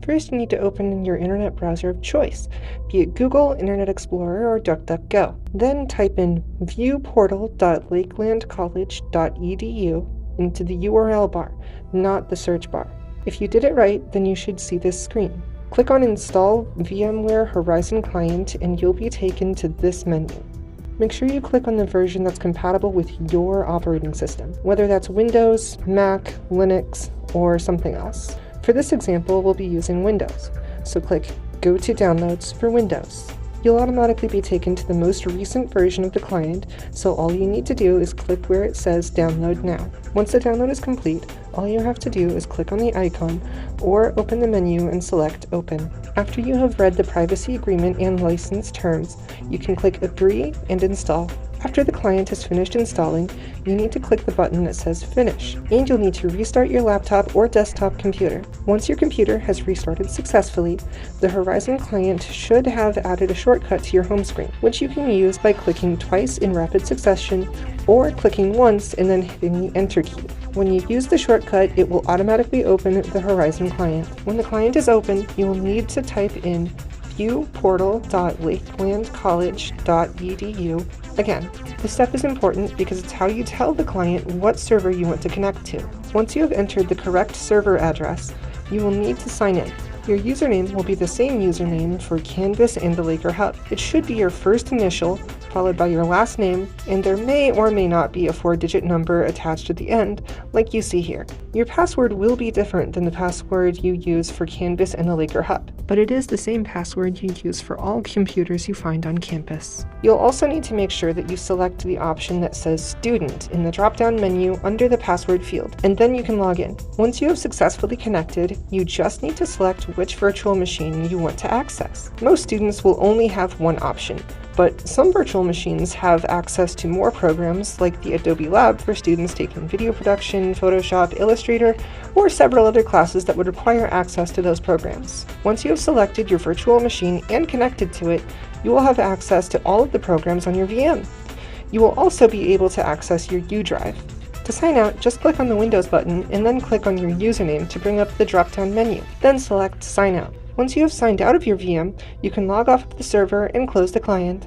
First, you need to open your internet browser of choice, be it Google, Internet Explorer, or DuckDuckGo. Then type in viewportal.lakelandcollege.edu into the URL bar, not the search bar. If you did it right, then you should see this screen. Click on Install VMware Horizon Client and you'll be taken to this menu. Make sure you click on the version that's compatible with your operating system, whether that's Windows, Mac, Linux, or something else. For this example, we'll be using Windows, so click Go to Downloads for Windows. You'll automatically be taken to the most recent version of the client, so all you need to do is click where it says Download Now. Once the download is complete, all you have to do is click on the icon or open the menu and select Open. After you have read the privacy agreement and license terms, you can click Agree and Install. After the client has finished installing, you need to click the button that says Finish, and you'll need to restart your laptop or desktop computer. Once your computer has restarted successfully, the Horizon client should have added a shortcut to your home screen, which you can use by clicking twice in rapid succession or clicking once and then hitting the Enter key. When you use the shortcut, it will automatically open the Horizon client. When the client is open, you will need to type in viewportal.lakelandcollege.edu. Again, this step is important because it's how you tell the client what server you want to connect to. Once you have entered the correct server address, you will need to sign in. Your username will be the same username for Canvas and the Laker Hub. It should be your first initial, followed by your last name, and there may or may not be a 4-digit number attached at the end, like you see here. Your password will be different than the password you use for Canvas and the Laker Hub, but it is the same password you use for all computers you find on campus. You'll also need to make sure that you select the option that says Student in the drop-down menu under the password field, and then you can log in. Once you have successfully connected, you just need to select which virtual machine you want to access. Most students will only have one option, but some virtual machines have access to more programs like the Adobe Lab for students taking video production, Photoshop, Illustrator, or several other classes that would require access to those programs. Once you have selected your virtual machine and connected to it, you will have access to all of the programs on your VM. You will also be able to access your U drive. To sign out, just click on the Windows button and then click on your username to bring up the drop-down menu. Then select Sign Out. Once you have signed out of your VM, you can log off of the server and close the client.